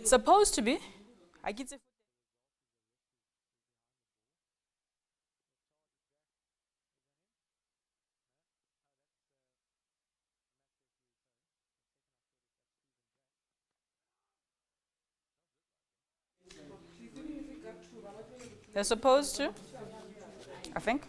Supposed to be. They're supposed to, I think.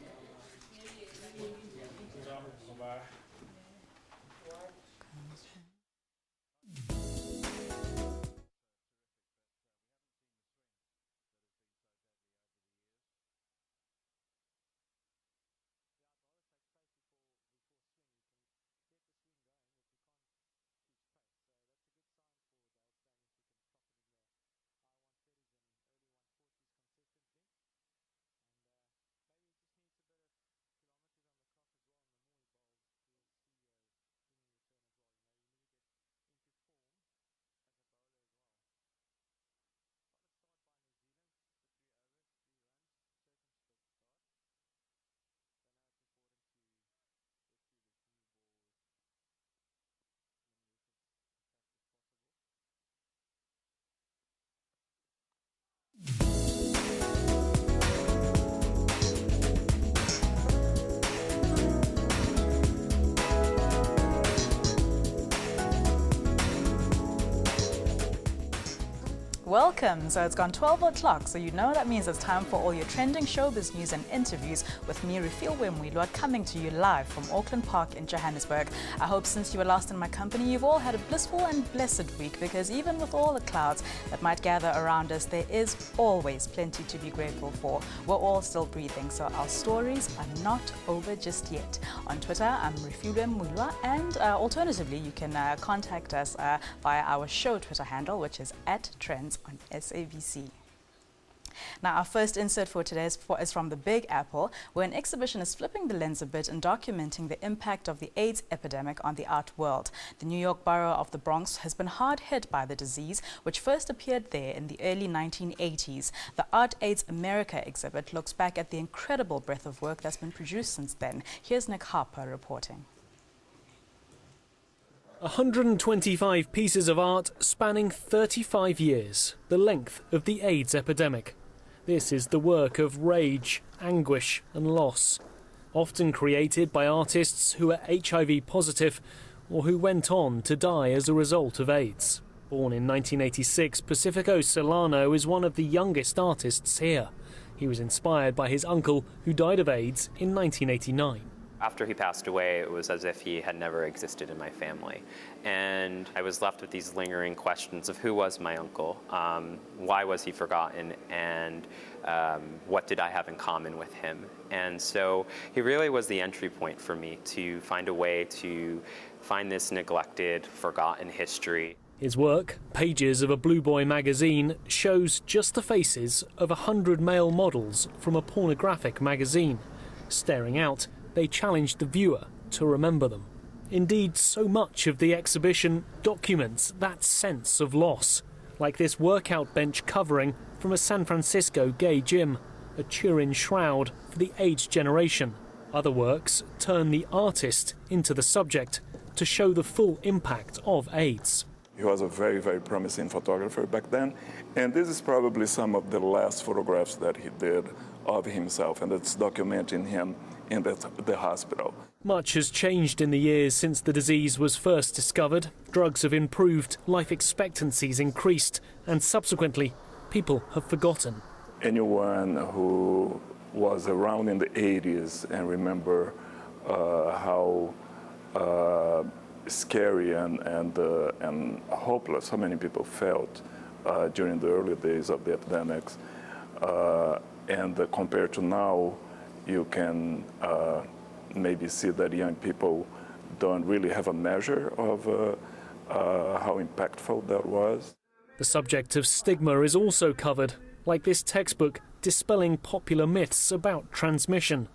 Welcome. So it's gone 12 o'clock, so you know that means it's time for all your trending showbiz news and interviews with me, Mfume Interview, coming to you live from Auckland Park in Johannesburg. I hope since you were last in my company, you've all had a blissful and blessed week, because even with all the clouds that might gather around us, there is always plenty to be grateful for. We're all still breathing, so our stories are not over just yet. On Twitter, I'm Mfume Interview, and alternatively, you can contact us via our show Twitter handle, which is @Trendz on SABC. Now, our first insert for today is from the Big Apple, where an exhibition is flipping the lens a bit and documenting the impact of the AIDS epidemic on the art world. The New York borough of the Bronx has been hard hit by the disease, which first appeared there in the early 1980s. The Art AIDS America exhibit looks back at the incredible breadth of work that's been produced since then. Here's Nick Harper reporting. 125 pieces of art spanning 35 years, the length of the AIDS epidemic. This is the work of rage, anguish and loss, often created by artists who are HIV positive or who went on to die as a result of AIDS. Born in 1986, Pacifico Solano is one of the youngest artists here. He was inspired by his uncle, who died of AIDS in 1989. After he passed away, it was as if he had never existed in my family. And I was left with these lingering questions of who was my uncle, why was he forgotten, and what did I have in common with him? And so he really was the entry point for me to find a way to find this neglected, forgotten history. His work, Pages of a Blue Boy magazine, shows just the faces of 100 male models from a pornographic magazine. Staring out, they challenged the viewer to remember them. Indeed, so much of the exhibition documents that sense of loss, like this workout bench covering from a San Francisco gay gym, a Turin shroud for the AIDS generation. Other works turn the artist into the subject to show the full impact of AIDS. He was a very, very promising photographer back then, and this is probably some of the last photographs that he did of himself, and it's documenting him in the hospital. Much has changed in the years since the disease was first discovered. Drugs have improved, life expectancies increased, and subsequently, people have forgotten. Anyone who was around in the 80s and remember how scary and hopeless so many people felt during the early days of the epidemics, and compared to now, you can maybe see that young people don't really have a measure of how impactful that was. The subject of stigma is also covered, like this textbook dispelling popular myths about transmission,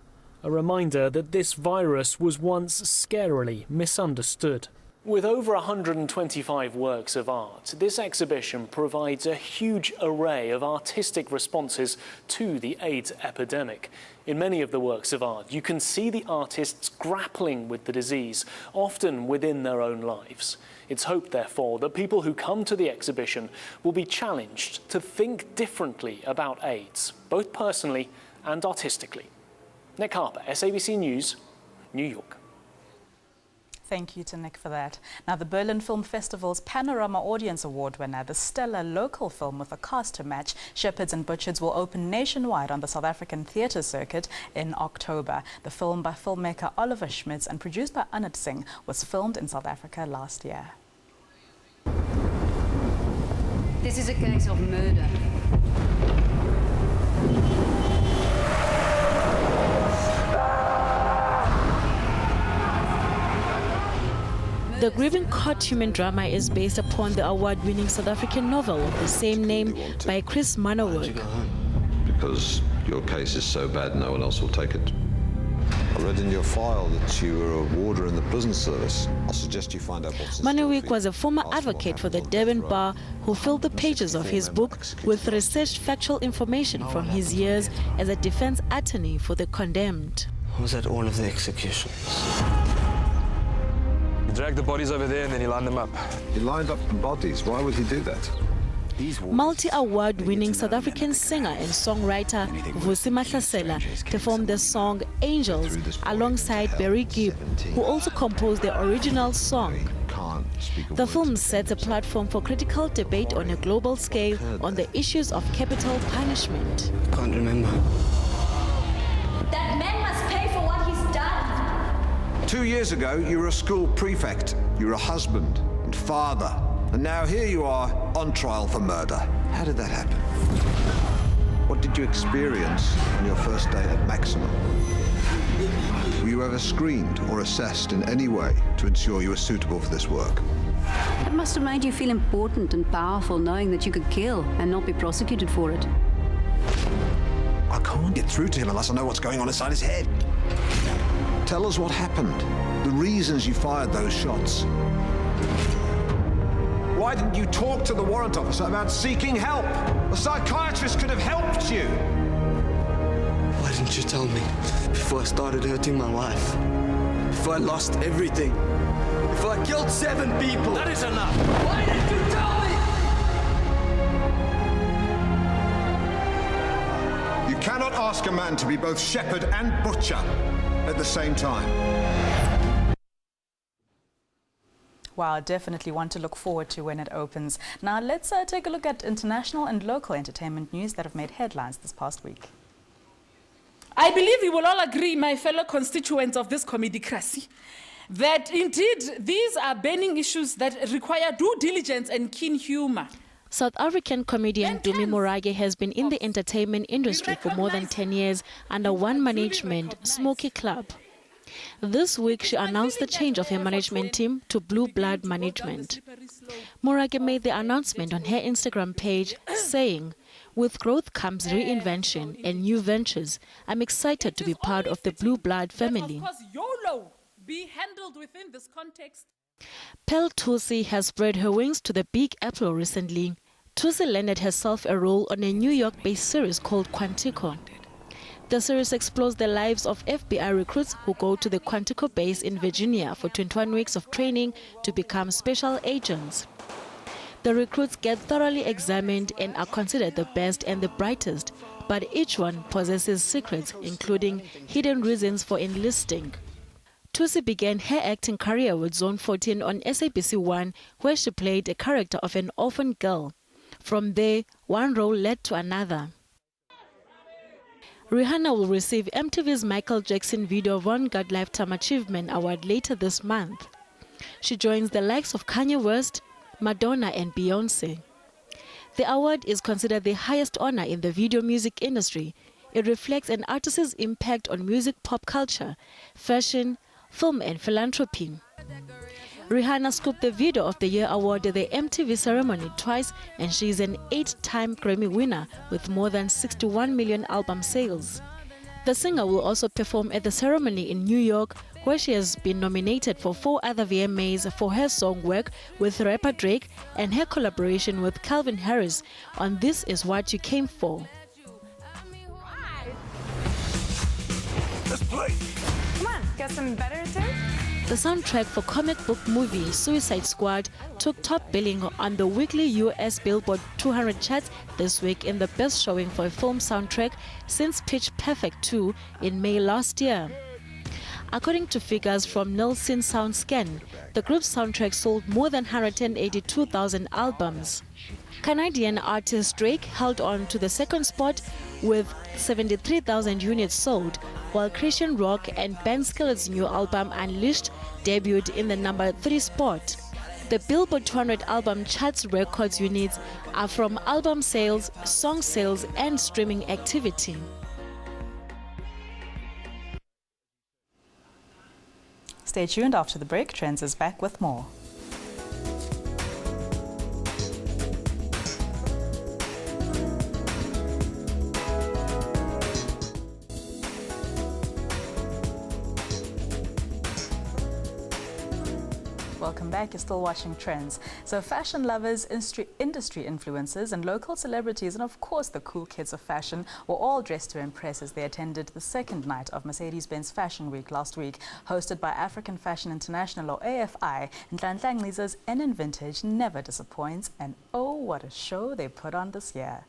a reminder that this virus was once scarily misunderstood. With over 125 works of art, this exhibition provides a huge array of artistic responses to the AIDS epidemic. In many of the works of art, you can see the artists grappling with the disease, often within their own lives. It's hoped, therefore, that people who come to the exhibition will be challenged to think differently about AIDS, both personally and artistically. Nick Harper, SABC News, New York. Thank you to Nick for that. Now, the Berlin Film Festival's Panorama Audience Award winner, the stellar local film with a cast to match, Shepherds and Butchers, will open nationwide on the South African theatre circuit in October. The film, by filmmaker Oliver Schmitz and produced by Anat Singh, was filmed in South Africa last year. This is a case of murder. The Griffin Cart human drama is based upon the award-winning South African novel of the same name by Chris Manowork. Because your case is so bad, no one else will take it. I read in your file that you were a warder in the prison service. I suggest you find out what's in store for Manowork you. was a former advocate for the Durban Bar who filled the pages of his book with researched factual information from his years as a defense attorney for the condemned. I was at all of the executions. He dragged the bodies over there and then he lined them up. He lined up the bodies. Why would he do that? Multi-award-winning South African singer and songwriter Vusi Mahlasela performed the song Angels alongside Barry Gibb, who also composed the original song. The film sets a platform for critical debate on a global scale on the issues of capital punishment. I can't remember. That man must pay for what he's done. 2 years ago, you were a school prefect. You were a husband and father. And now here you are on trial for murder. How did that happen? What did you experience on your first day at Maximum? Were you ever screened or assessed in any way to ensure you were suitable for this work? It must have made you feel important and powerful knowing that you could kill and not be prosecuted for it. I can't get through to him unless I know what's going on inside his head. Tell us what happened, the reasons you fired those shots. Why didn't you talk to the warrant officer about seeking help? A psychiatrist could have helped you. Why didn't you tell me before I started hurting my wife? Before I lost everything? Before I killed 7 people? That is enough! Why didn't you tell me? You cannot ask a man to be both shepherd and butcher at the same time. Wow, definitely one to look forward to when it opens. Now let's take a look at international and local entertainment news that have made headlines this past week. I believe you will all agree, my fellow constituents of this comedicracy, that indeed these are burning issues that require due diligence and keen humor. South African comedian Dumi Morage has been in the entertainment industry for more than 10 years under one management, Smoky Club. This week, she announced the change of her management team to Blue Blood Management. Morage made the announcement on her Instagram page, saying, "With growth comes reinvention and new ventures. I'm excited to be part of the Blue Blood family." Of course, YOLO be handled within this context. Pearl Thusi has spread her wings to the Big Apple recently. Thusi landed herself a role on a New York-based series called Quantico. The series explores the lives of FBI recruits who go to the Quantico base in Virginia for 21 weeks of training to become special agents. The recruits get thoroughly examined and are considered the best and the brightest, but each one possesses secrets, including hidden reasons for enlisting. Thusi began her acting career with Zone 14 on SABC 1, where she played a character of an orphan girl. From there, one role led to another. Rihanna will receive MTV's Michael Jackson Video of One God Lifetime Achievement Award later this month. She joins the likes of Kanye West, Madonna and Beyonce. The award is considered the highest honor in the video music industry. It reflects an artist's impact on music, pop culture, fashion, film and philanthropy. Rihanna scooped the Video of the Year award at the MTV ceremony twice, and she is an 8-time Grammy winner with more than 61 million album sales. The singer will also perform at the ceremony in New York, where she has been nominated for 4 other VMAs for her song work with rapper Drake and her collaboration with Calvin Harris on This Is What You Came For. Let's play. Come on, got some better too? The soundtrack for comic book movie Suicide Squad took top billing on the weekly US Billboard 200 charts this week in the best showing for a film soundtrack since Pitch Perfect 2 in May last year. According to figures from Nielsen SoundScan, the group's soundtrack sold more than 182,000 albums. Canadian artist Drake held on to the second spot with 73,000 units sold, while Christian rock and Ben Skillet's new album Unleashed debuted in the number 3 spot. The Billboard 200 album charts records units are from album sales, song sales, and streaming activity. Stay tuned after the break. Trendz is back with more. Welcome back. You're still watching Trendz. So fashion lovers, industry influencers and local celebrities and of course the cool kids of fashion were all dressed to impress as they attended the second night of Mercedes-Benz Fashion Week last week, hosted by African Fashion International or AFI. Nhlanhla Ngciza's In Vintage never disappoints, and oh what a show they put on this year.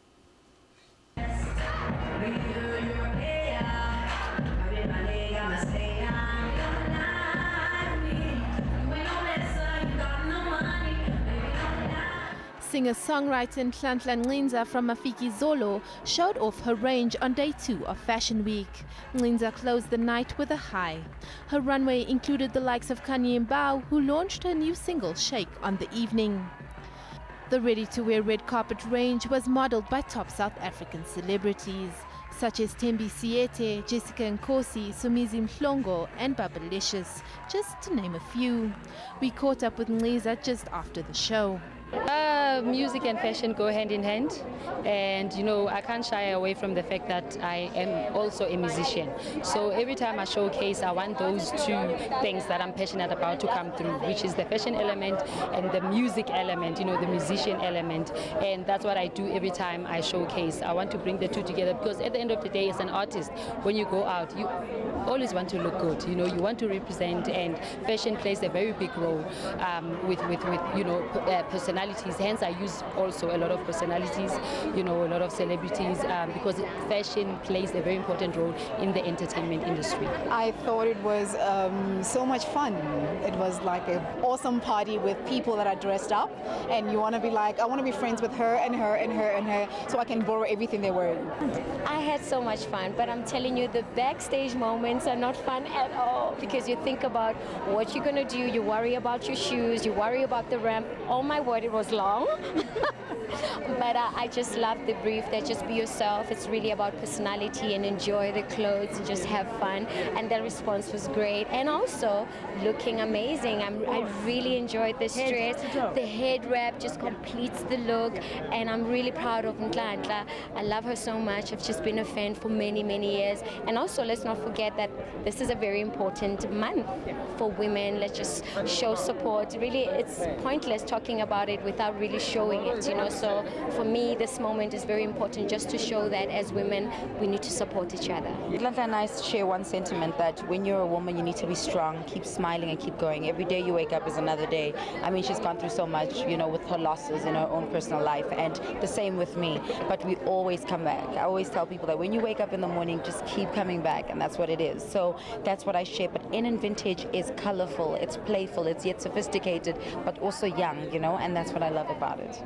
Singer-songwriter Nhlanhla Ngciza from Mafiki Zolo showed off her range on day 2 of Fashion Week. Ngciza closed the night with a high. Her runway included the likes of Kanye Mbao, who launched her new single Shake on the evening. The ready-to-wear red carpet range was modeled by top South African celebrities such as Thembi Siete, Jessica Nkosi, Sumizi Mhlongo and Babalicious, just to name a few. We caught up with Ngciza just after the show. Music and fashion go hand in hand, and you know, I can't shy away from the fact that I am also a musician. So every time I showcase, I want those two things that I'm passionate about to come through, which is the fashion element and the music element, you know, the musician element. And that's what I do every time I showcase. I want to bring the two together, because at the end of the day, as an artist, when you go out, you always want to look good, you know, you want to represent, and fashion plays a very big role with you know, personalities. Hence I use also a lot of personalities, you know, a lot of celebrities, because fashion plays a very important role in the entertainment industry. I thought it was so much fun. It was like an awesome party with people that are dressed up, and you want to be like, I want to be friends with her and her and her and her, so I can borrow everything they wear. I had so much fun, but I'm telling you, the backstage moments are not fun at all, because you think about what you're going to do, you worry about your shoes, you worry about the ramp. Oh my word, it was long. But I just love the brief that just be yourself. It's really about personality and enjoy the clothes and just have fun. And the response was great. And also looking amazing. I really enjoyed the dress. The head wrap just completes the look. And I'm really proud of Nhlanhla. I love her so much. I've just been a fan for many, many years. And also let's not forget that this is a very important month for women. Let's just show support. Really, it's pointless talking about it without really showing it, you know. So for me, this moment is very important, just to show that as women, we need to support each other. Nhlanhla and I share one sentiment, that when you're a woman, you need to be strong, keep smiling and keep going. Every day you wake up is another day. I mean, she's gone through so much, you know, with her losses in her own personal life, and the same with me. But we always come back. I always tell people that when you wake up in the morning, just keep coming back, and that's what it is. So that's what I share. But In Vintage is colorful, it's playful, it's yet sophisticated, but also young, you know, and that's what I love about it.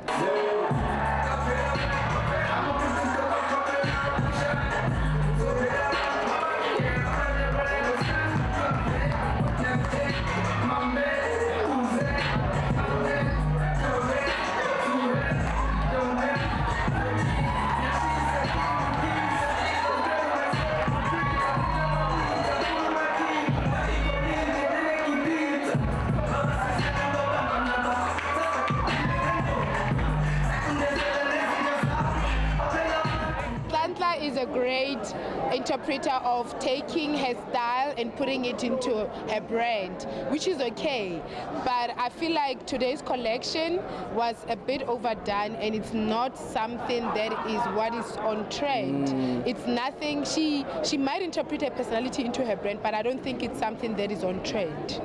a great interpreter of taking her style and putting it into her brand, which is okay. But I feel like today's collection was a bit overdone, and it's not something that is what is on trend. It's nothing. She might interpret her personality into her brand, but I don't think it's something that is on trend.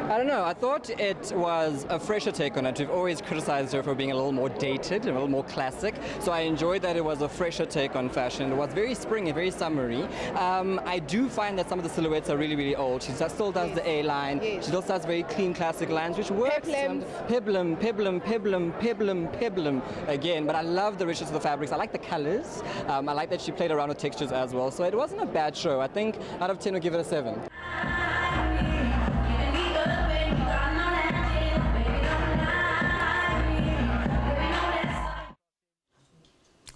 I don't know. I thought it was a fresher take on it. We've always criticized her for being a little more dated, a little more classic. So I enjoyed that it was a fresher take on fashion. It was very springy, very summery. I do find that some of the silhouettes are really, really old. She still does the A-line. She still does very clean, classic lines, which works. Peplum, peplum, peplum, peplum, peplum again. But I love the richness of the fabrics. I like the colors. I like that she played around with textures as well. So it wasn't a bad show. I think out of 10 we'll give it a 7.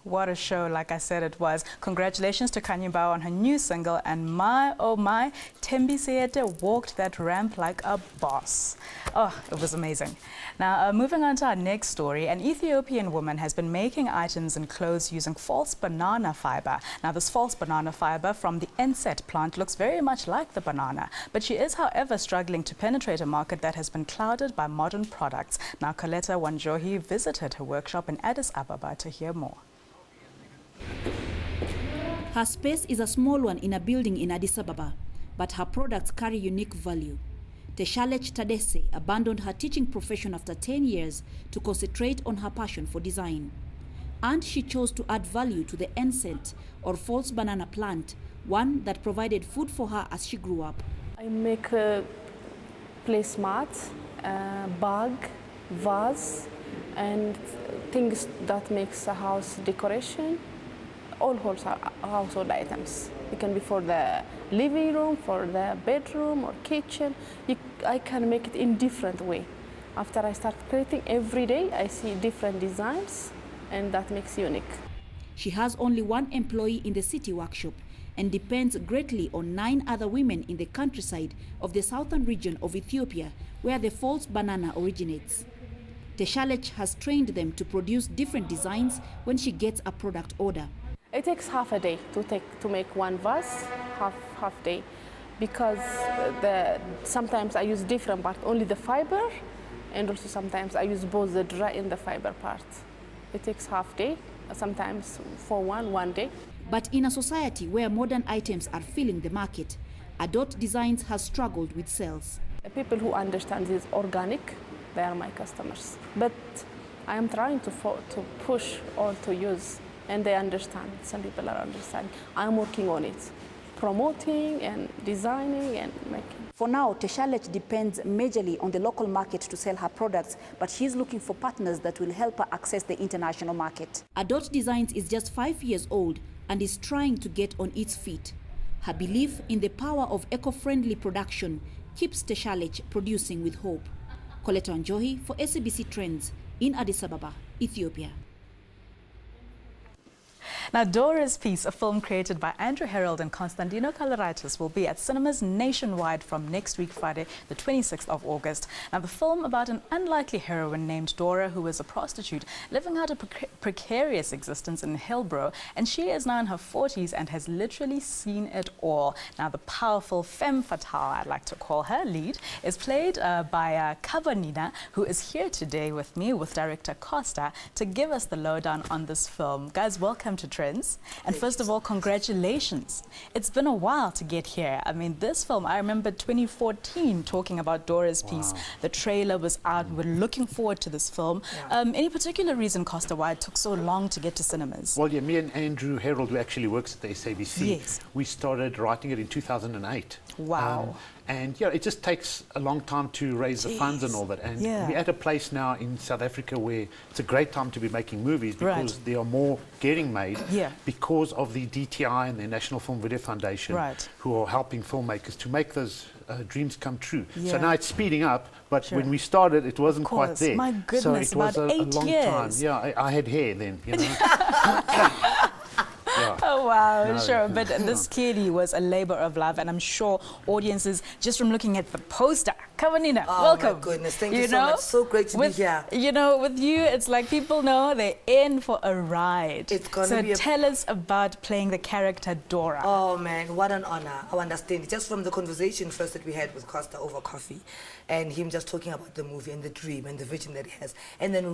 What a show, like I said it was. Congratulations to Kanye Bao on her new single, and my, oh my, Thembi Seete walked that ramp like a boss. Oh, it was amazing. Now, moving on to our next story, an Ethiopian woman has been making items and clothes using false banana fiber. Now, this false banana fiber from the Enset plant looks very much like the banana, but she is, however, struggling to penetrate a market that has been clouded by modern products. Now, Coletta Wanjohi visited her workshop in Addis Ababa to hear more. Her space is a small one in a building in Addis Ababa, but her products carry unique value. Teshalech Tadesse abandoned her teaching profession after 10 years to concentrate on her passion for design. And she chose to add value to the Enset, or false banana plant, one that provided food for her as she grew up. I make placemats, bag, vase, and things that makes a house decoration. All household items. It can be for the living room, for the bedroom or kitchen. I can make it in different way. After I start creating every day, I see different designs, and that makes unique. She has only one employee in the city workshop and depends greatly on 9 other women in the countryside of the southern region of Ethiopia, where the false banana originates. Teshalech has trained them to produce different designs when she gets a product order. It takes half a day to make one vase, half day, because sometimes I use different part, only the fiber, and also sometimes I use both the dry and the fiber part. It takes half day, sometimes for one day. But in a society where modern items are filling the market, Adot Designs has struggled with sales. The people who understand this organic, they are my customers. But I am trying to push all to use, and they understand. Some people are understanding. I'm working on it, promoting and designing and making. For now, Teshalech depends majorly on the local market to sell her products, but she's looking for partners that will help her access the international market. Adot Designs is just 5 years old and is trying to get on its feet. Her belief in the power of eco-friendly production keeps Teshalech producing with hope. Coletta Wanjohi for SABC Trendz in Addis Ababa, Ethiopia. Now, Doris' piece, a film created by Andrew Herald and Constantino Kaloraitis, will be at cinemas nationwide from next week, Friday, the 26th of August. Now, the film about an unlikely heroine named Dora, who is a prostitute living out a precarious existence in Hillbrow, and she is now in her 40s and has literally seen it all. Now, the powerful femme fatale, I'd like to call her, lead, is played by Kavanina, who is here today with me, with director Costa, to give us the lowdown on this film. Guys, welcome to Trendz. And first of all, congratulations. It's been a while to get here. I mean, this film, I remember 2014 talking about Doris' piece. The trailer was out. We're looking forward to this film. Any particular reason, Costa, why it took so long to get to cinemas? Well, yeah, me and Andrew Herald, who actually works at the SABC, yes, we started writing it in 2008. Wow. And yeah, it just takes a long time to raise the funds and all that. And we're at a place now in South Africa where it's a great time to be making movies because there are more getting made because of the DTI and the National Film Video Foundation who are helping filmmakers to make those dreams come true. So now it's speeding up, but when we started, it wasn't quite there. My goodness, so it was about a 8 long years. time. Yeah, I had hair then, you know. Oh, wow, sure. But this clearly was a labor of love, and I'm sure audiences, just from looking at the poster, Kavanina, Oh, welcome. my goodness. Thank you so much. So great to be here. You know, with you, it's like people know they're in for a ride. It's going to be tell us about playing the character Dora. Oh, man, what an honor. I understand. Just from the conversation first that we had with Costa over coffee, and him just talking about the movie and the dream and the vision that he has, and then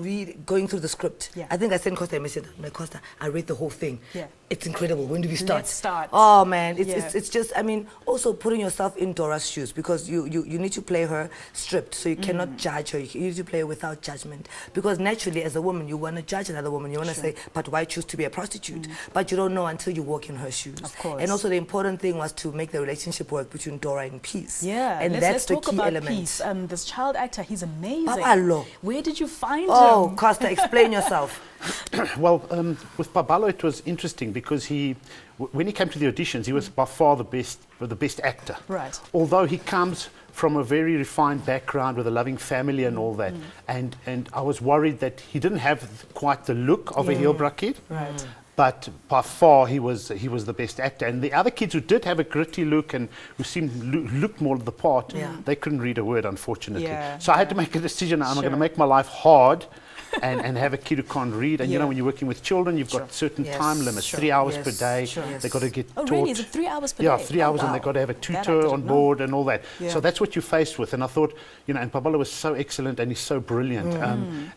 going through the script. Yeah. I think I sent Costa a message. I'm like, Costa, I read the whole thing. Yeah. It's incredible. When do we start? Let's start. Oh, man, it's just, I mean, also putting yourself in Dora's shoes, because you need to play her stripped, so you cannot judge her. You need to play her without judgment, because naturally as a woman you want to judge another woman. You want to say, but why choose to be a prostitute? But you don't know until you walk in her shoes. Of course. And also the important thing was to make the relationship work between Dora and Peace. Yeah, and let's that's the talk key about element. Peace. This child actor, he's amazing. Marlo. Where did you find him? Oh, Costa, explain yourself. Well, with Babalo it was interesting because when he came to the auditions, he was by far the best actor. Right. Although he comes from a very refined background with a loving family and all that, and I was worried that he didn't have quite the look of a Heelbra kid. Right. But by far he was the best actor, and the other kids who did have a gritty look and who seemed looked more the part, they couldn't read a word, unfortunately. Yeah. So I had to make a decision. Am I going to make my life hard and have a kid who can't read? And you know, when you're working with children, you've got certain time limits, 3 hours per day. They've got to get taught. Really? Is it 3 hours per day? Yeah, 3 hours, and they've got to have a tutor on board and all that. Yeah. So that's what you're faced with. And I thought, you know, and Babalo was so excellent and he's so brilliant.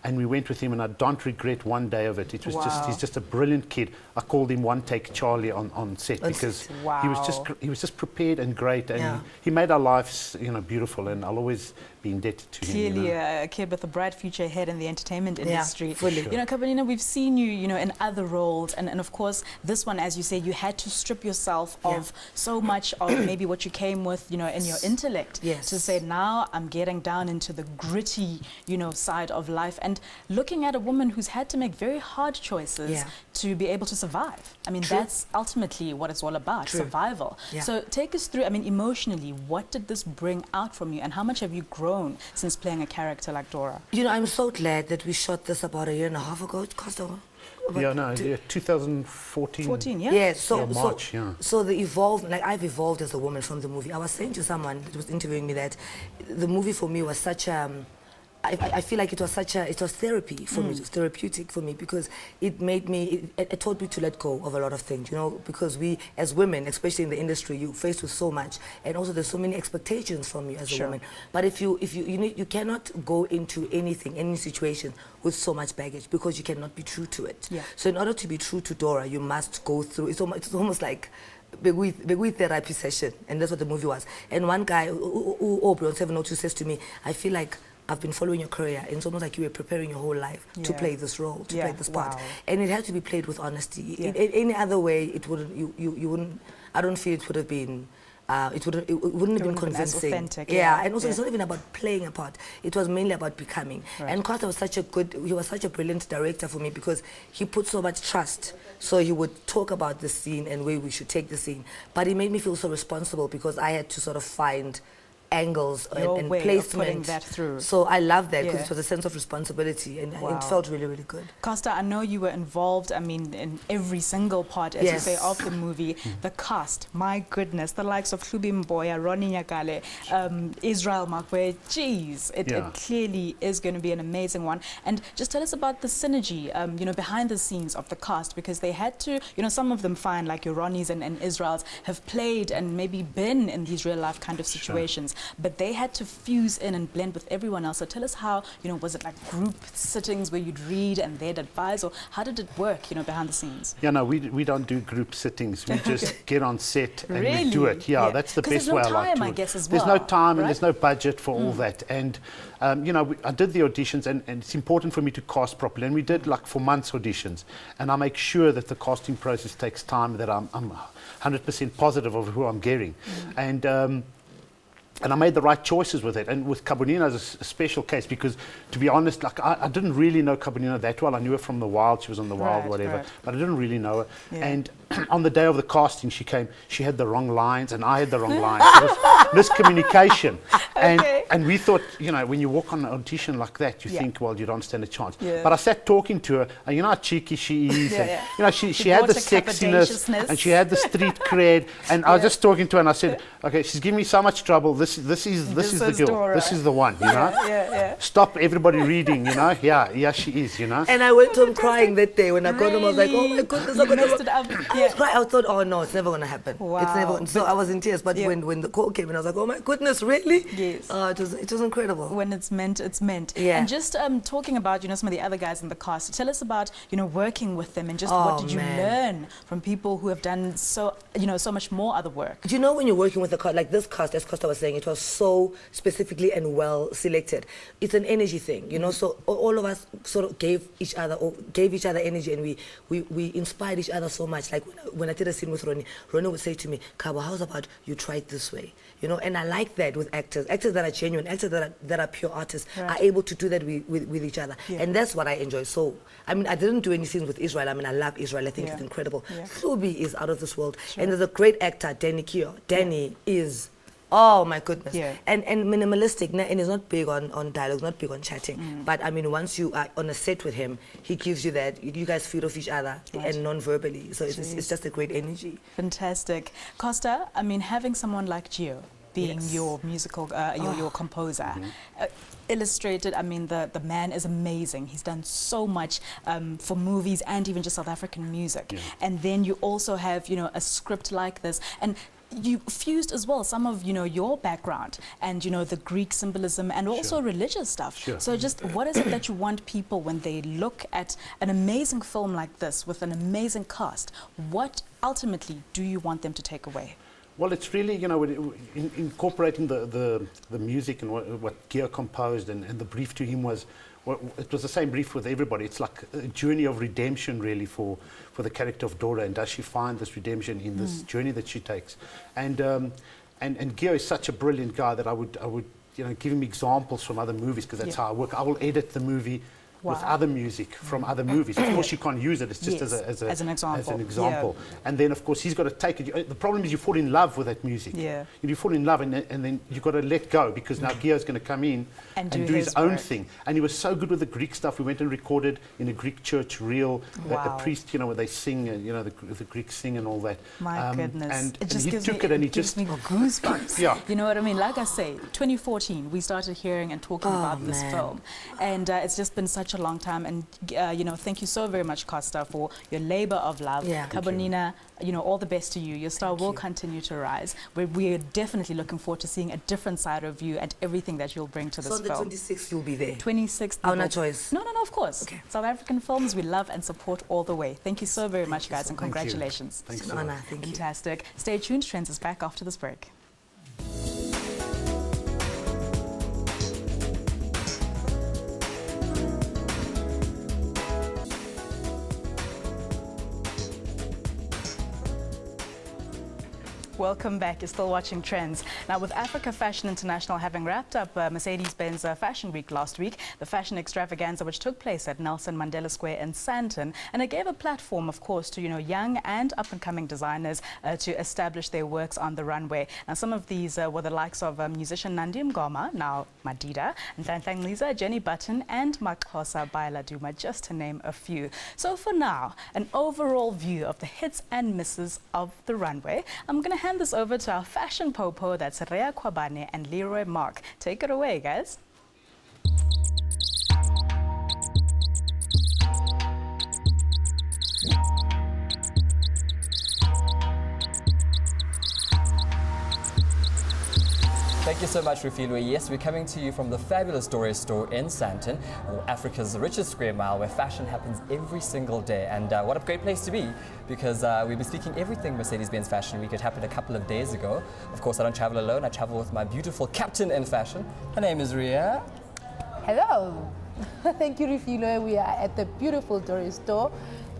And we went with him, and I don't regret one day of it. It was he's just a brilliant kid. I called him One Take Charlie on set because he was just prepared and great, and he made our lives, you know, beautiful, and I'll always be indebted to him. Clearly a kid with a bright future ahead in the entertainment industry. Fully. You know, Kabanina, we've seen you, you know, in other roles, and of course this one, as you say, you had to strip yourself of so much of maybe what you came with, you know, in your intellect, to say, now I'm getting down into the gritty, you know, side of life, and looking at a woman who's had to make very hard choices to be able to survive. I mean, that's ultimately what it's all about, survival. So take us through, I mean, emotionally, what did this bring out from you, and how much have you grown since playing a character like Dora? You know, I'm so glad that we shot this about a year and a half ago. It cost over. 2014. 14, yeah? Yeah, so March, so the evolved, like I've evolved as a woman from the movie. I was saying to someone that was interviewing me that the movie for me was such a, I feel like it was therapy for me. It was therapeutic for me because it made me, it taught me to let go of a lot of things, you know, because we as women, especially in the industry, you're faced with so much, and also there's so many expectations from you as a woman. But if you cannot go into anything, any situation with so much baggage, because you cannot be true to it. So in order to be true to Dora, you must go through, it's almost like big therapy session, and that's what the movie was. And one guy, Beyonce 702, says to me, I feel like I've been following your career, and it's almost like you were preparing your whole life to play this role, to play this part. And it had to be played with honesty. In any other way, it wouldn't. You wouldn't. I don't feel it would have been. It wouldn't have been convincing. Authentic, and also it's not even about playing a part. It was mainly about becoming. And Carter was he was such a brilliant director for me because he put so much trust. So he would talk about the scene and where we should take the scene. But it made me feel so responsible because I had to sort of find angles and placement. That through. So I love that because it was a sense of responsibility, and it felt really, really good. Costa, I know you were involved, I mean, in every single part, as you say, of the movie. The cast, my goodness, the likes of Hlubi Mboya, Ronnie Nyakale, Israel Makwe, geez, it clearly is going to be an amazing one. And just tell us about the synergy, you know, behind the scenes of the cast, because they had to, you know, some of them fine, like your Ronnies and Israels, have played and maybe been in these real life kind of situations. But they had to fuse in and blend with everyone else. So tell us how, you know, was it like group sittings where you'd read and they'd advise, or how did it work, you know, behind the scenes? Yeah, no, we don't do group sittings. We just get on set and we do it. Yeah, that's the best way I like to do it. There's no time and there's no budget for all that. And, you know, I did the auditions, and it's important for me to cast properly. And we did like for months auditions. And I make sure that the casting process takes time, that I'm 100% positive of who I'm getting. And I made the right choices with it. And with Kabonina as a special case, because to be honest, like I didn't really know Kabonina that well. I knew her from The Wild. She was on The Wild, whatever. But I didn't really know her. And on the day of the casting, she came. She had the wrong lines, and I had the wrong lines. There was miscommunication. And And we thought, you know, when you walk on an audition like that, you think, well, you don't stand a chance. Yeah. But I sat talking to her, and you know how cheeky she is. Yeah, and, yeah. you know, she had the sexiness, and she had the street cred. And I was just talking to her, and I said, okay, she's giving me so much trouble. This is the girl. Dora. This is the one, you know. Yeah. Stop everybody reading, you know. Yeah, she is, you know. And I went home crying that day when I got home. I was like, oh my goodness, You messed it up. I thought, oh no, it's never gonna happen. Wow. It's never. So I was in tears. But when the call came in, I was like, oh my goodness, really? Yes. It was incredible. When it's meant, it's meant. Yeah. And just talking about, you know, some of the other guys in the cast, tell us about, you know, working with them and just what did you learn from people who have done so, you know, so much more other work? Do you know when you're working with a cast, like this cast, as Costa was saying, it was so specifically and well selected. It's an energy thing, you know, so all of us sort of gave each other energy, and we inspired each other so much. Like when I did a scene with Ronnie would say to me, Kabo, how's about you try it this way? You know, and I like that with actors that are genuine, actors that are pure artists, are able to do that with each other. Yeah. And that's what I enjoy. So, I mean, I didn't do any scenes with Israel. I mean, I love Israel. I think it's incredible. Yeah. Subi is out of this world. Sure. And there's a great actor, Danny Kio. Danny is, oh my goodness. Yeah. And minimalistic, and he's not big on dialogue, not big on chatting. But I mean, once you are on a set with him, he gives you that, you guys feed off each other and non-verbally. So it's just a great energy. Fantastic. Costa, I mean, having someone like Gio being your musical, your composer, illustrated, I mean, the man is amazing. He's done so much for movies and even just South African music. Yeah. And then you also have, you know, a script like this. And you fused as well some of, you know, your background and, you know, the Greek symbolism and also religious stuff. Sure. So just what is it that you want people, when they look at an amazing film like this with an amazing cast, what ultimately do you want them to take away? Well, it's really, you know, incorporating the music and what Gio composed, and the brief to him was, it was the same brief with everybody. It's like a journey of redemption, really, for the character of Dora, and does she find this redemption in this journey that she takes? And Gio is such a brilliant guy that I would you know, give him examples from other movies, because that's how I work. I will edit the movie with other music from other movies. Of course, you can't use it. It's just as an example. Yeah. And then, of course, he's got to take it. The problem is you fall in love with that music. Yeah. You fall in love, and then you've got to let go, because now Gio's going to come in and do his own thing. And he was so good with the Greek stuff. We went and recorded in a Greek church reel. A priest, you know, where they sing, you know, the Greek sing and all that. My goodness. And he took it, and he gives me goosebumps. Yeah. You know what I mean? Like I say, 2014, we started hearing and talking about this film. And it's just been such a long time, and you know, thank you so very much, Costa, for your labor of love. Kabonina, you know, all the best to you. Your star will continue to rise. We're definitely looking forward to seeing a different side of you and everything that you'll bring to this film. So the 26th you'll be there? 26th. Our no choice. No, of course. Okay. South African films we love and support all the way. Thank you so very much, guys, and congratulations. Thanks so much. Thank you. Fantastic. Stay tuned. Trendz is back after this break. Welcome back. You're still watching Trendz. Now, with Africa Fashion International having wrapped up Mercedes-Benz Fashion Week last week, the fashion extravaganza which took place at Nelson Mandela Square in Sandton, and it gave a platform, of course, to, you know, young and up-and-coming designers to establish their works on the runway. Now, some of these were the likes of musician Nandi Mngoma, now Madida, Nhlanhla Liza, Jenny Button, and Maxhosa Baila Duma, just to name a few. So for now, an overall view of the hits and misses of the runway. I'm going to hand this over to our fashion popo, that's Rhea Kwabane and Leroy Mark. Take it away, guys. Thank you so much, Rufilwe. Yes, we're coming to you from the fabulous Doris store in Sandton, Africa's richest square mile, where fashion happens every single day. And what a great place to be, because we'll be speaking everything Mercedes-Benz Fashion Week. It happened a couple of days ago. Of course, I don't travel alone. I travel with my beautiful captain in fashion. Her name is Rhea. Hello. Thank you, Rufilwe. We are at the beautiful Doris store.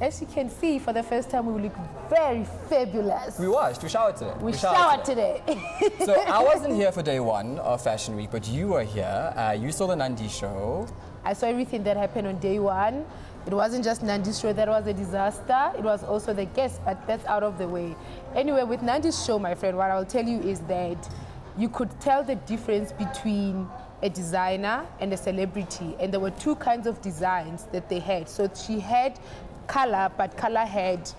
As you can see, for the first time, we look very fabulous. We washed. We showered today. We showered today. So I wasn't here for day one of Fashion Week, but you were here. You saw the Nandi show. I saw everything that happened on day one. It wasn't just Nandi's show that was a disaster. It was also the guests, but that's out of the way. Anyway, with Nandi's show, my friend, what I'll tell you is that you could tell the difference between a designer and a celebrity, and there were two kinds of designs that they had. So she had color, but color had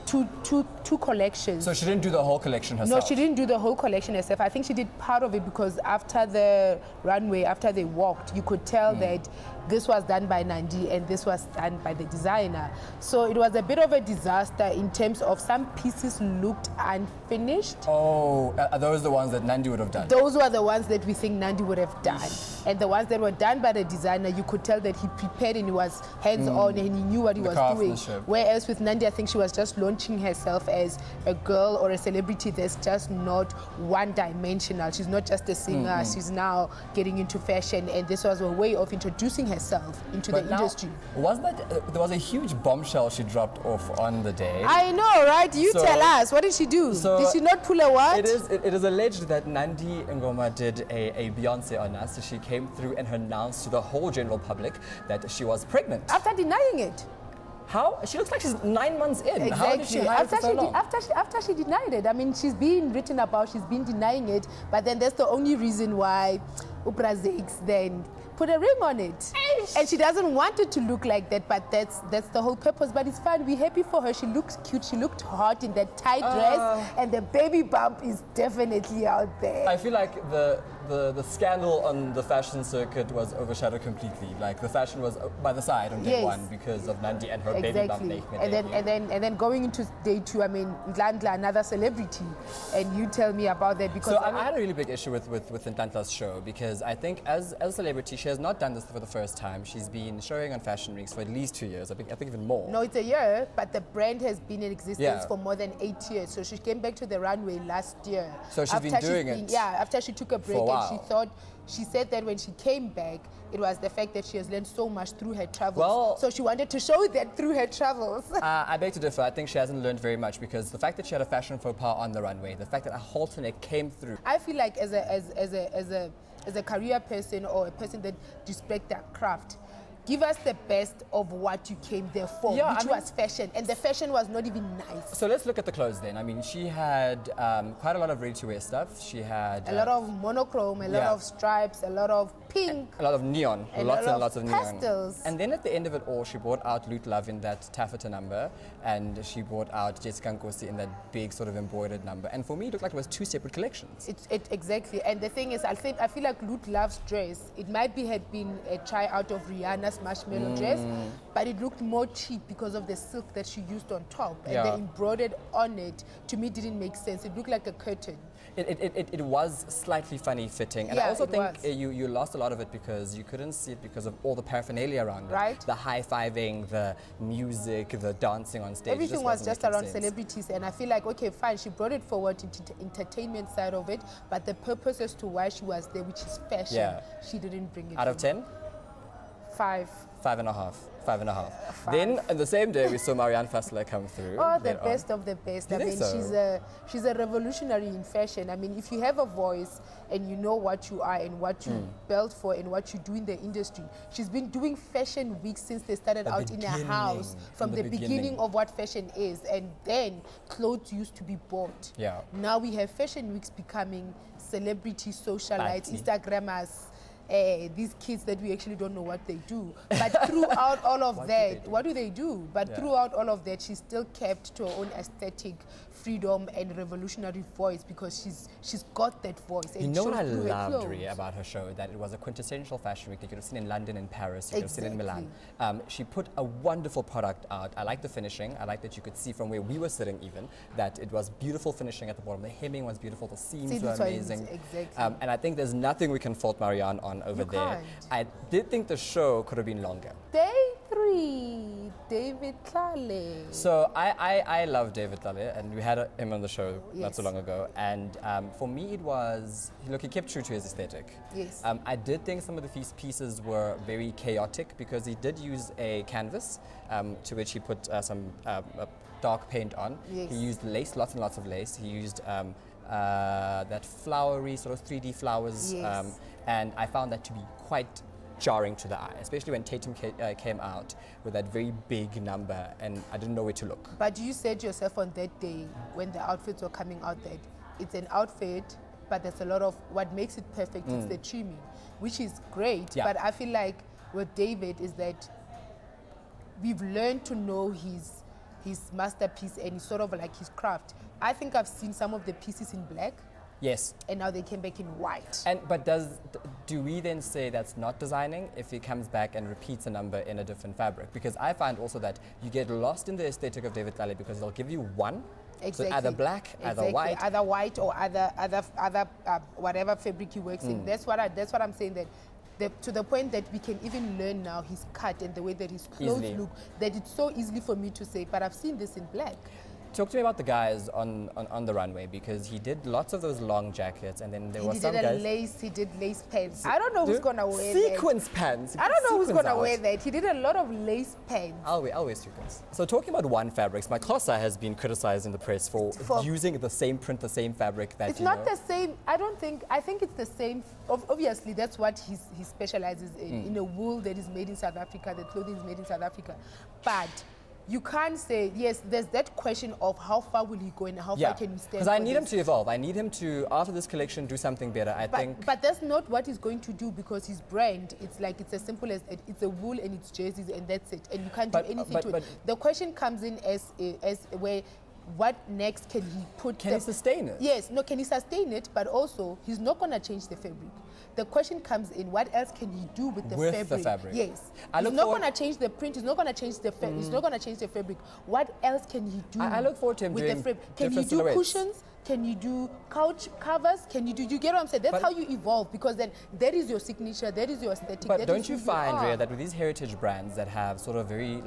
two collections. So she didn't do the whole collection herself? No, she didn't do the whole collection herself. I think she did part of it because after the runway, after they walked, you could tell that this was done by Nandi and this was done by the designer. So it was a bit of a disaster in terms of some pieces looked unfinished. Oh, are those the ones that Nandi would have done? Those were the ones that we think Nandi would have done. And the ones that were done by the designer, you could tell that he prepared and he was hands-on and he knew what he was doing. Whereas with Nandi, I think she was just launching herself as a girl or a celebrity that's just not one-dimensional. She's not just a singer. She's now getting into fashion, and this was a way of introducing herself into the industry. Wasn't that, there was a huge bombshell she dropped off on the day. I know, right? You tell us. What did she do? Did she not pull a what? It is alleged that Nandi Ngoma did a Beyonce on us. So she came through and announced to the whole general public that she was pregnant. After denying it. How? She looks like she's 9 months in. Exactly. How did she hide for so long? After she denied it. I mean, she's been written about, she's been denying it, but then that's the only reason why Oprah Zakes then put a ring on it. And she doesn't want it to look like that, but that's the whole purpose. But it's fine, we're happy for her. She looks cute, she looked hot in that tight dress, and the baby bump is definitely out there. I feel like the scandal on the fashion circuit was overshadowed completely. Like the fashion was by the side on day one because of Nandi and her baby bump naked. And then going into day 2, I mean, Ndlandla, another celebrity, and you tell me about that because I had a really big issue with Ndlandla's show because I think as a celebrity she has not done this for the first time. She's been showing on fashion weeks for at least 2 years. I think even more. No, it's a year, but the brand has been in existence for more than 8 years. So she came back to the runway last year. So she's been doing it. Yeah, after she took a break and she said that when she came back, it was the fact that she has learned so much through her travels. So she wanted to show that through her travels. I beg to differ. I think she hasn't learned very much because the fact that she had a fashion faux pas on the runway, the fact that a halter neck came through. I feel like as a career person or a person that respects their craft, give us the best of what you came there for, which was fashion. And the fashion was not even nice. So let's look at the clothes then. I mean, she had quite a lot of ready-to-wear stuff. She had... a lot of monochrome, a lot of stripes, a lot of pink. A lot of neon. Lots and lots of neon. Pastels. And then at the end of it all, she brought out Loot Love in that taffeta number. And she brought out Jessica Nkosi in that big sort of embroidered number. And for me, it looked like it was 2 separate collections. Exactly. And the thing is, I feel like Loot Love's dress, it might had been a try out of Rihanna's marshmallow dress, but it looked more cheap because of the silk that she used on top, and the embroidered on it to me didn't make sense. It looked like a curtain. It was slightly funny fitting, and I also think you lost a lot of it because you couldn't see it because of all the paraphernalia around it. Right. The high-fiving, the music, the dancing on stage. Everything was just around celebrities, and I feel like, okay, fine, she brought it forward into the entertainment side of it, but the purpose as to why she was there, which is fashion, she didn't bring it. Out of 10? 5. 5.5. 5.5. Then on the same day we saw Marianne Fassler come through. Oh, the best of the best. I mean, she's a revolutionary in fashion. I mean, if you have a voice and you know what you are and what you built for and what you do in the industry, she's been doing fashion weeks since they started out in her house, from the beginning of what fashion is, and then clothes used to be bought. Yeah. Now we have fashion weeks becoming celebrity socialites, Instagrammers. These kids that we actually don't know what they do. But throughout all of that, what do they do? But throughout all of that, she still kept to her own aesthetic freedom and revolutionary voice because she's got that voice. And you know what I loved, Ria, about her show? That it was a quintessential fashion week. You could have seen in London and Paris. You could have seen in Milan. She put a wonderful product out. I like the finishing. I like that you could see from where we were sitting even that it was beautiful finishing at the bottom. The hemming was beautiful. The seams were amazing. Exactly. And I think there's nothing we can fault Marianne on over there. I did think the show could have been longer. Day 3, David Tlale. So I love David Tlale, and we had him on the show not so long ago. And for me, it was, look, he kept true to his aesthetic. Yes. I did think some of the pieces were very chaotic because he did use a canvas to which he put some dark paint on. Yes. He used lace, lots and lots of lace. He used that flowery sort of 3D flowers. Yes. And I found that to be quite jarring to the eye, especially when Tatum came out with that very big number and I didn't know where to look. But you said yourself on that day when the outfits were coming out that it's an outfit, but there's a lot of, what makes it perfect is the trimming, which is great. Yeah. But I feel like with David is that we've learned to know his masterpiece and sort of like his craft. I think I've seen some of the pieces in black. Yes. And now they came back in white. But do we then say that's not designing if he comes back and repeats a number in a different fabric? Because I find also that you get lost in the aesthetic of David Tlale because he'll give you one. Exactly. So either black, either white. Either white or other whatever fabric he works in. That's what I'm saying, that to the point that we can even learn now his cut and the way that his clothes look, that it's so easy for me to say, but I've seen this in black. Talk to me about the guys on the runway, because he did lots of those long jackets, and then there were some guys. He did lace pants. I don't know who's gonna wear sequence pants. I don't know who's gonna wear that. He did a lot of lace pants. I'll wear sequins. So talking about one fabrics, my Xhosa has been criticized in the press for using the same print, the same fabric that it's not the same. I think it's the same. Obviously, that's what he specializes in a wool that is made in South Africa. The clothing is made in South Africa, but you can't say, yes, there's that question of how far will he go and how far can we stand. Because I need him to evolve. I need him to, after this collection, do something better. But that's not what he's going to do, because his brand, it's as simple as it's a wool and it's jerseys and that's it. And you can't do anything to it. The question comes in as where, what next can he put? Can he sustain it? Yes, no, can he sustain it? But also, he's not going to change the fabric. The question comes in, what else can he do with the fabric? Yes. He's not going to change the print. He's not going to change the fabric. He's not going to change the fabric. What else can he do? I look forward to him with doing the fabric. Can he do cushions? Can you do couch covers? Can you do? You get what I'm saying? That's how you evolve, because then that is your signature. That is your aesthetic. But don't you find, Rhea, that with these heritage brands that have sort of very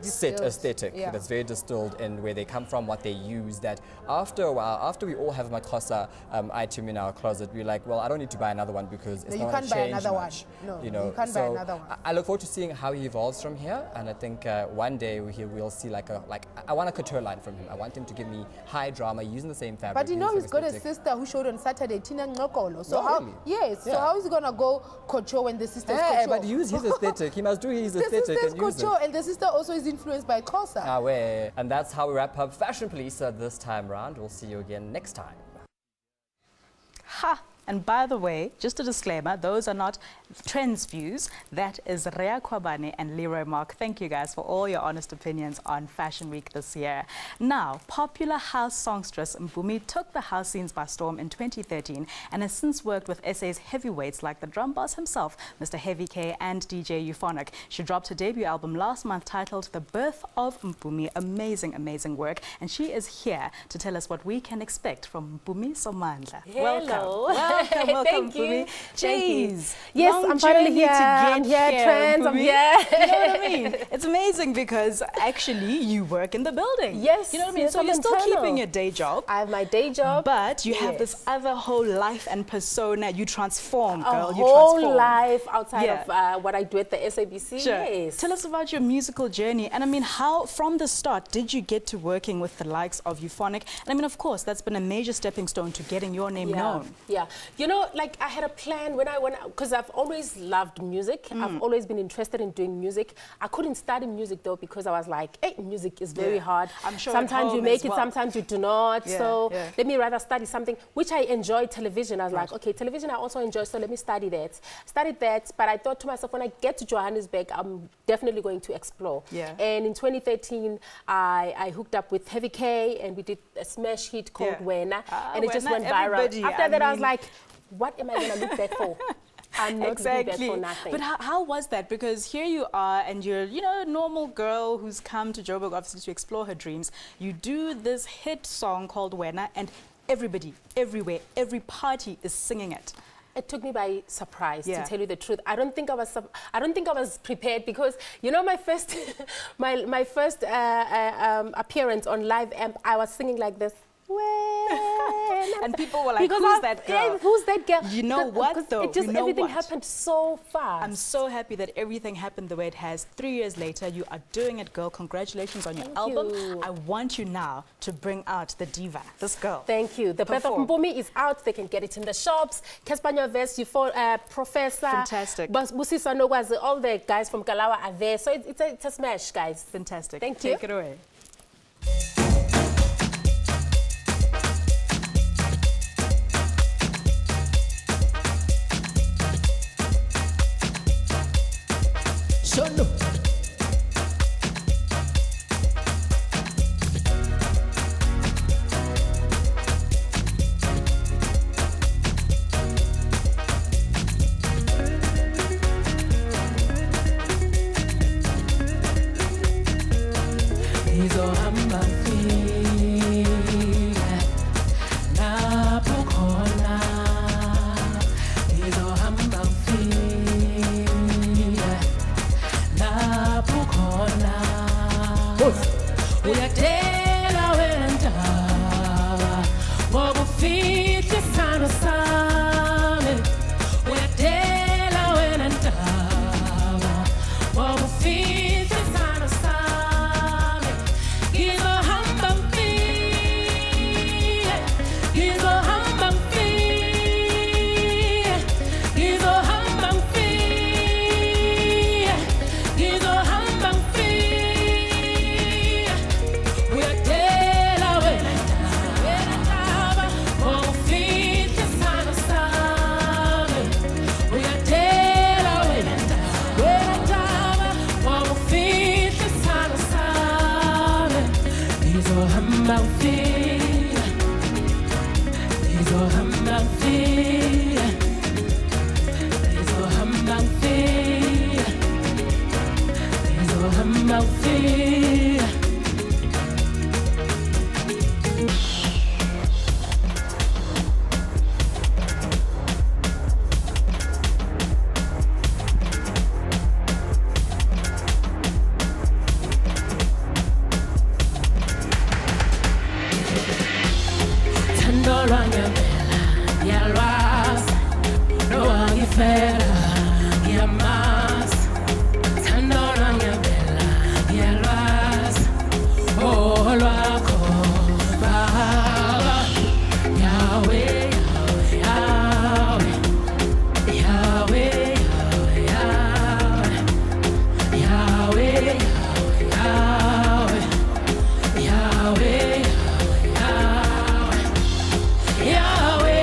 set aesthetic that's very distilled in where they come from, what they use, that after a while, after we all have a Xhosa item in our closet, we're like, well, I don't need to buy another one because it's not going to change much. No, you can't buy another one. I look forward to seeing how he evolves from here, and I think one day we'll see I want a couture line from him. I want him to give me high drama using the same fabric. But he's got a sister who showed on Saturday, Tina Ngokolo. So how is he gonna go couture when the sister's couture? But use his aesthetic. He must do his aesthetic and use it. And the sister also is influenced by Xhosa. And that's how we wrap up Fashion Police this time round. We'll see you again next time. Ha! And by the way, just a disclaimer, those are not Trendz views. That is Rhea Kwabane and Leroy Mark. Thank you guys for all your honest opinions on Fashion Week this year. Now, popular house songstress Mfume took the house scenes by storm in 2013 and has since worked with SA's heavyweights like the drum boss himself, Mr. Heavy K, and DJ Euphonic. She dropped her debut album last month titled The Birth of Mfume. Amazing, amazing work. And she is here to tell us what we can expect from Mfume Somandla. Hello. Welcome, Thank Mfume. you. Jeez. Yes, I'm finally here. I'm here, Trendz. I'm here. You know what I mean? It's amazing because actually you work in the building. Yes. You know what I mean? Yes, So I'm you're still internal. keeping your day job. I have my day job. But you have this other whole life and persona. You transform, girl. A You whole transform. life outside of what I do at the SABC. Sure. Yes. Tell us about your musical journey. And I mean, how from the start did you get to working with the likes of Euphonic? And I mean, of course, that's been a major stepping stone to getting your name known. Yeah. You know, like I had a plan because I've always loved music. I've always been interested in doing music. I couldn't study music though because I was like, hey, music is very hard. I'm sure sometimes you make it, well. sometimes you do not. So let me rather study something, which I enjoy television. I was like, okay, television I also enjoy, so let me study that. Studied that, but I thought to myself, when I get to Johannesburg, I'm definitely going to explore. And in 2013, I hooked up with Heavy K and we did a smash hit called Wena, and it just went viral. After that, I was like, what am I going to look back for? I'm not looking back for nothing. But how was that? Because here you are and you're, you know, a normal girl who's come to Joburg obviously to explore her dreams. You do this hit song called Wena and everybody, everywhere, every party is singing it. It took me by surprise, to tell you the truth. I don't think I was prepared because, you know, my first my first appearance on Live Amp, I was singing like this. And people were like, who's that girl? Hey, who's that girl? You know what though? It just, everything happened so fast. I'm so happy that everything happened the way it has. 3 years later, you are doing it, girl. Congratulations on your album. I want you now to bring out the diva, this girl. Thank you. The Birth of Mfume is out. They can get it in the shops. Kespanya Vest, Professor. Fantastic. Busisa Nogwazi, all the guys from Kalawa are there. So it's a smash, guys. Fantastic. Thank you. Take it away. Shono. Ngizohamba ngifike lapho khona. Ngizohamba ngifike lapho khona. Uyadela wena ndaba ngokufihla isandla sami. Uyadela wena ndaba ngokufihla isandla sami. Ngizohamba ngifike, ngizohamba ngifike, ngizohamba ngifike, ngizohamba ngifike. Uyadela wena ndaba ngokufihla isandla sami. Uyadela wena ndaba ngokufihla isandla sami. Ngizohamba ngifike, ngizohamba ngifike, ngizohamba ngifike, ngizohamba ngifike. Thando lwangempela ngiyalwazi, nowangifela ngiyamazi. Thando lwangempela ngiyalwazi, oh lwakho Baba. Yahweh, Yahweh, Yahweh, Yahweh, Yahweh, Yahweh, Yahweh, Yahweh.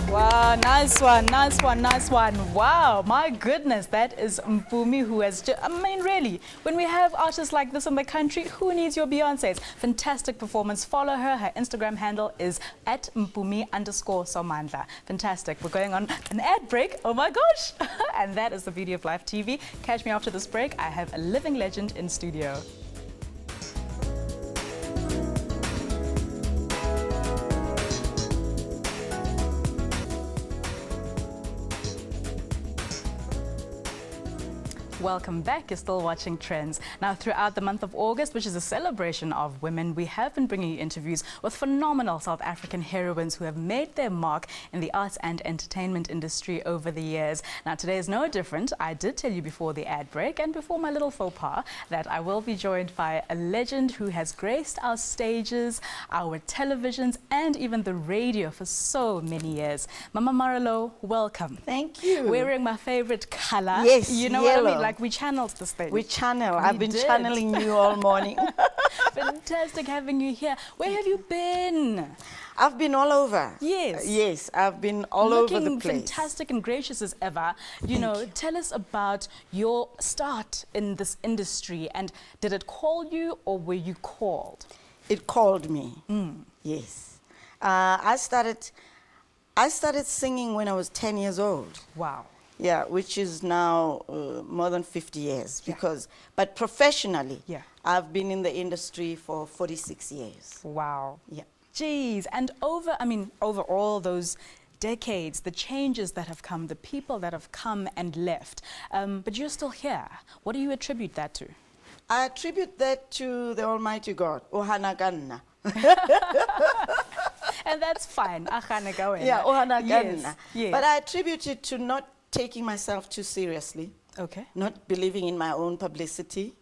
Wow, nice one, nice one, nice one. Wow, my goodness, that is Mfume, who has just, I mean, really, when we have artists like this in the country, who needs your Beyonces? Fantastic performance. Follow her. Her Instagram handle is @Mfume_Somandla. Fantastic. We're going on an ad break. Oh my gosh. And that is the beauty of live TV. Catch me after this break. I have a living legend in studio. Welcome back. You're still watching Trendz. Now, throughout the month of August, which is a celebration of women, we have been bringing you interviews with phenomenal South African heroines who have made their mark in the arts and entertainment industry over the years. Now, today is no different. I did tell you before the ad break and before my little faux pas that I will be joined by a legend who has graced our stages, our televisions, and even the radio for so many years. Mama Mara Louw, welcome. Thank you. Wearing my favorite color. Yes, you know yellow. what I mean? Like we channeled this thing. We channel. I've been channeling you all morning. Fantastic having you here. Where have you been? I've been all over. Yes. Yes, I've been all over the place. Looking fantastic and gracious as ever. You know, tell us about your start in this industry, and did it call you or were you called? It called me. Yes. I started singing when I was 10 years old. Wow. Yeah, which is now more than 50 years. But professionally, I've been in the industry for 46 years. Wow. Yeah. Geez, and over all those decades, the changes that have come, the people that have come and left, but you're still here. What do you attribute that to? I attribute that to the Almighty God, Ohanaganna. And that's fine. Yeah, Ohanaganna. Yes. But I attribute it to not taking myself too seriously. Okay. Not believing in my own publicity.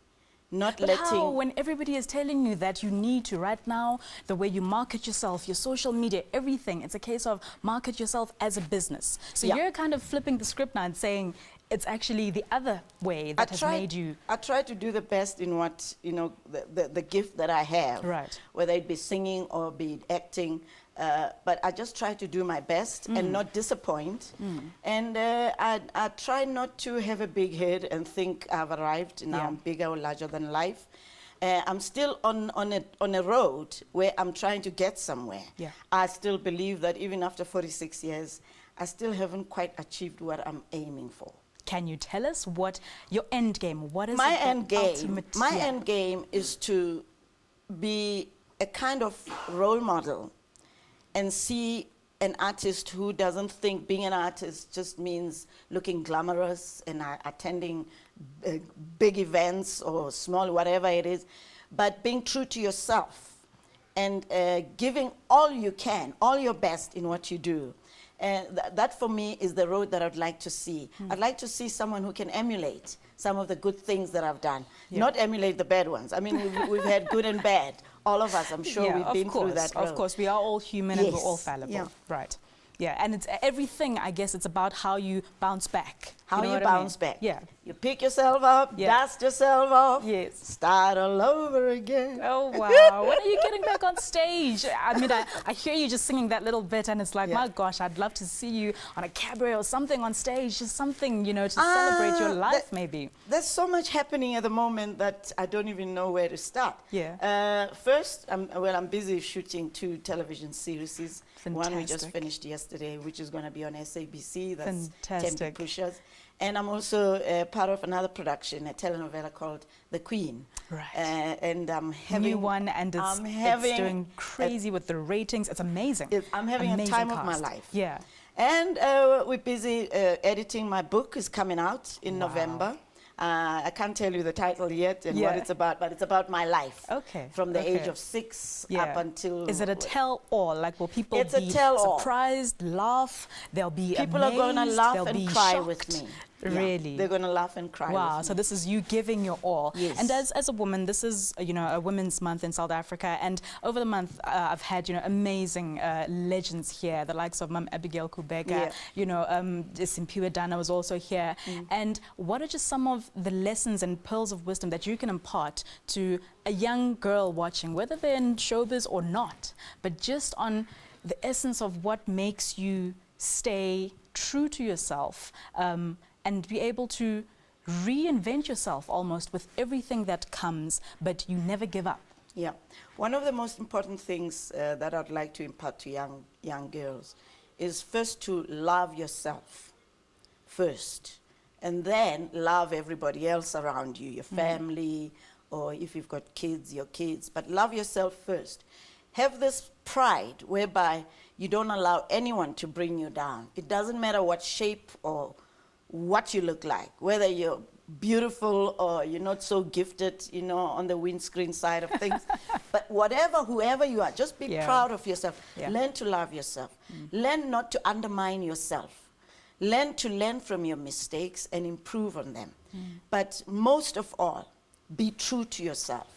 Not But letting... how, when everybody is telling you that you need to, right now, the way you market yourself, your social media, everything, it's a case of market yourself as a business. So you're kind of flipping the script now and saying it's actually the other way that has made you... I try to do the best in what, you know, the gift that I have. Right. Whether it be singing or be acting. But I just try to do my best and not disappoint. And I try not to have a big head and think I've arrived, now I'm bigger or larger than life. I'm still on a road where I'm trying to get somewhere. I still believe that even after 46 years, I still haven't quite achieved what I'm aiming for. Can you tell us what your end game, what is my it end game? ultimate, My end game is to be a kind of role model and see an artist who doesn't think being an artist just means looking glamorous and attending big events or small, whatever it is, but being true to yourself and giving all you can, all your best in what you do. And that for me is the road that I'd like to see. I'd like to see someone who can emulate some of the good things that I've done, not emulate the bad ones. I mean, we've had good and bad. All of us, I'm sure we've been through that road. Of course, we are all human and we're all fallible. Right. Yeah, and it's everything, I guess, it's about how you bounce back. How you bounce back. Yeah. You pick yourself up, dust yourself off, start all over again. Oh, wow. When are you getting back on stage? I mean, I hear you just singing that little bit and it's like, my gosh, I'd love to see you on a cabaret or something on stage, just something, you know, to celebrate your life maybe. There's so much happening at the moment that I don't even know where to start. First, I'm busy shooting 2 television series. One we just finished yesterday, which is going to be on SABC. That's Tempe Pushers. And I'm also part of another production, a telenovela called The Queen. Right. And I'm having... New one, and it's doing crazy with the ratings. It's amazing. I'm having amazing a time cast. of my life. Yeah. And we're busy editing. My book is coming out in November. I can't tell you the title yet and what it's about, but it's about my life. Okay. From the age of 6 up until... Is it a tell-all? Like, will people be surprised, laugh, they'll be People amazed, are going to laugh and cry shocked. with me. Really? They're going to laugh and cry Wow, with so me. this is you giving your all. Yes. And as a woman, this is, you know, a Women's Month in South Africa, and over the month I've had, you know, amazing legends here, the likes of Mum Abigail Kubeka, you know, Mfume Dana was also here. And what are just some of the lessons and pearls of wisdom that you can impart to a young girl watching, whether they're in showbiz or not, but just on the essence of what makes you stay true to yourself, and be able to reinvent yourself almost with everything that comes, but you never give up. Yeah. One of the most important things that I'd like to impart to young girls is first to love yourself first, and then love everybody else around you, your family, or if you've got kids, your kids, but love yourself first. Have this pride whereby you don't allow anyone to bring you down. It doesn't matter what shape or what you look like, whether you're beautiful or you're not so gifted, you know, on the windscreen side of things. But whoever you are, just be proud of yourself. Learn to love yourself. Learn not to undermine yourself. Learn to learn from your mistakes and improve on them. But most of all, be true to yourself.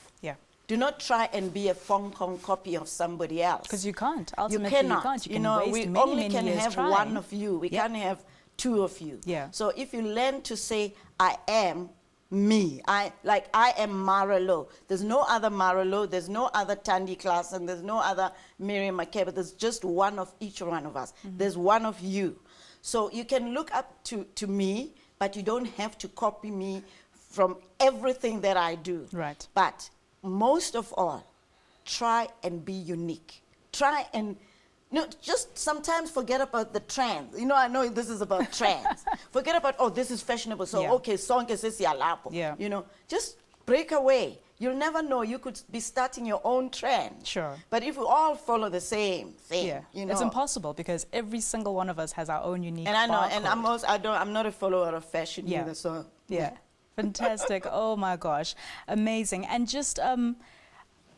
Do not try and be a Hong Kong copy of somebody else. Because you can't. Ultimately, you cannot. You can't. You can know, waste we many, only many can years have trying. one of you. We can't have 2 of you. So if you learn to say, I am me, I am Mara Louw. There's no other Mara Louw, there's no other Tandy Klassen, there's no other Miriam McKay, there's just one of each one of us. There's one of you. So you can look up to me, but you don't have to copy me from everything that I do. Right. But most of all, try and be unique. Try and just sometimes forget about the trends. You know, I know this is about trends. Forget about, oh, this is fashionable, so okay, song is this yalapo. You know, just break away. You'll never know. You could be starting your own trend. Sure. But if we all follow the same thing, you know, it's impossible because every single one of us has our own unique. And I know, barcode. and I'm not a follower of fashion either. So fantastic. Oh my gosh, amazing. And just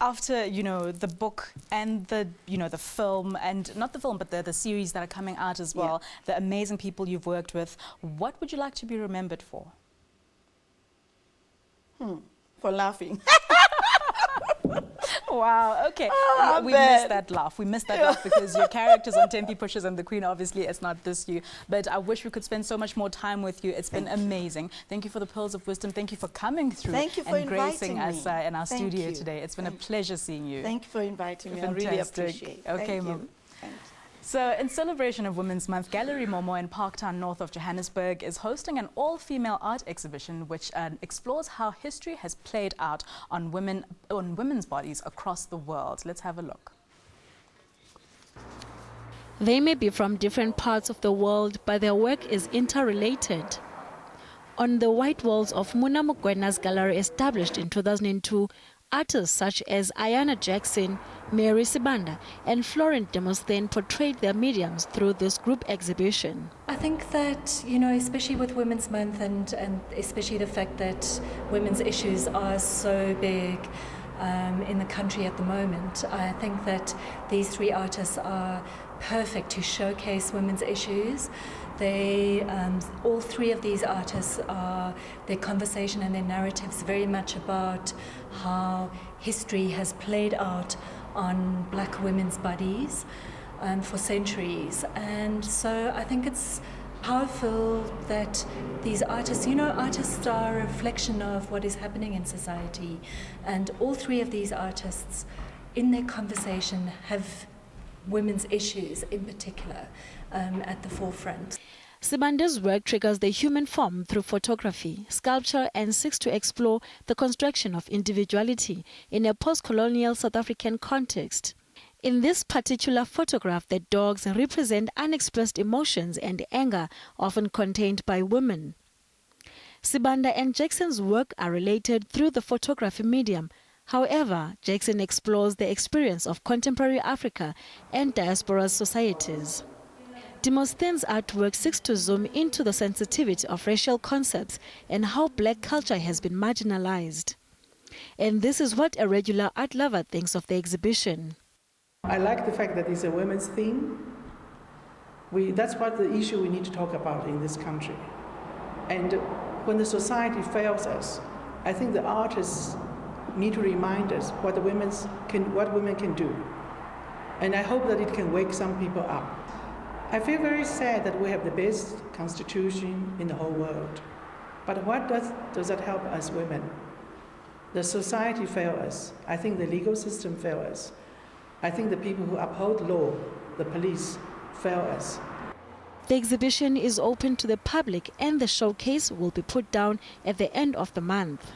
after, you know, the book and the, you know, the film, and not the film, but the series that are coming out as well, the amazing people you've worked with, what would you like to be remembered for? for laughing. Wow, okay. Oh, we missed that laugh. We missed that laugh because your characters on Tempe Pushes and the Queen, obviously, it's not this you. But I wish we could spend so much more time with you. It's been amazing. Thank you for the pearls of wisdom. Thank you for coming through and gracing us in our studio today. It's been a pleasure seeing you. Thank you for inviting me. Fantastic. I really appreciate it. Okay, Mom. So, in celebration of Women's Month, Gallery Momo in Parktown, north of Johannesburg, is hosting an all-female art exhibition which explores how history has played out on women's bodies across the world. Let's have a look. They may be from different parts of the world, but their work is interrelated. On the white walls of Muna Mokwena's gallery, established in 2002, artists such as Ayana Jackson, Mary Sibanda and Florent Demosthenes portrayed their mediums through this group exhibition. I think that, you know, especially with Women's Month and especially the fact that women's issues are so big in the country at the moment, I think that these three artists are perfect to showcase women's issues. They, all three of these artists are, their conversation and their narratives very much about how history has played out on black women's bodies for centuries. And so I think it's powerful that these artists, you know, artists are a reflection of what is happening in society. And all three of these artists in their conversation have women's issues in particular at the forefront. Sibanda's work triggers the human form through photography, sculpture and seeks to explore the construction of individuality in a post-colonial South African context. In this particular photograph, the dogs represent unexpressed emotions and anger often contained by women. Sibanda and Jackson's work are related through the photography medium. However, Jackson explores the experience of contemporary Africa and diaspora societies. Demosthenes' artwork seeks to zoom into the sensitivity of racial concepts and how black culture has been marginalized. And this is what a regular art lover thinks of the exhibition. I like the fact that it's a women's theme. That's what the issue we need to talk about in this country. And when the society fails us, I think the artists need to remind us what women can do. And I hope that it can wake some people up. I feel very sad that we have the best constitution in the whole world. But what does that help us women? The society fails us. I think the legal system fails us. I think the people who uphold law, the police, fail us. The exhibition is open to the public and the showcase will be put down at the end of the month.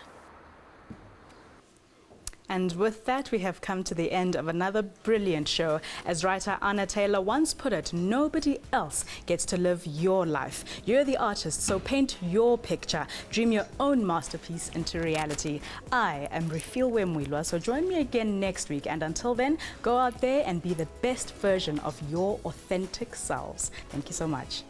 And with that, we have come to the end of another brilliant show. As writer Anna Taylor once put it, nobody else gets to live your life. You're the artist, so paint your picture. Dream your own masterpiece into reality. I am Mfume Interview, so join me again next week. And until then, go out there and be the best version of your authentic selves. Thank you so much.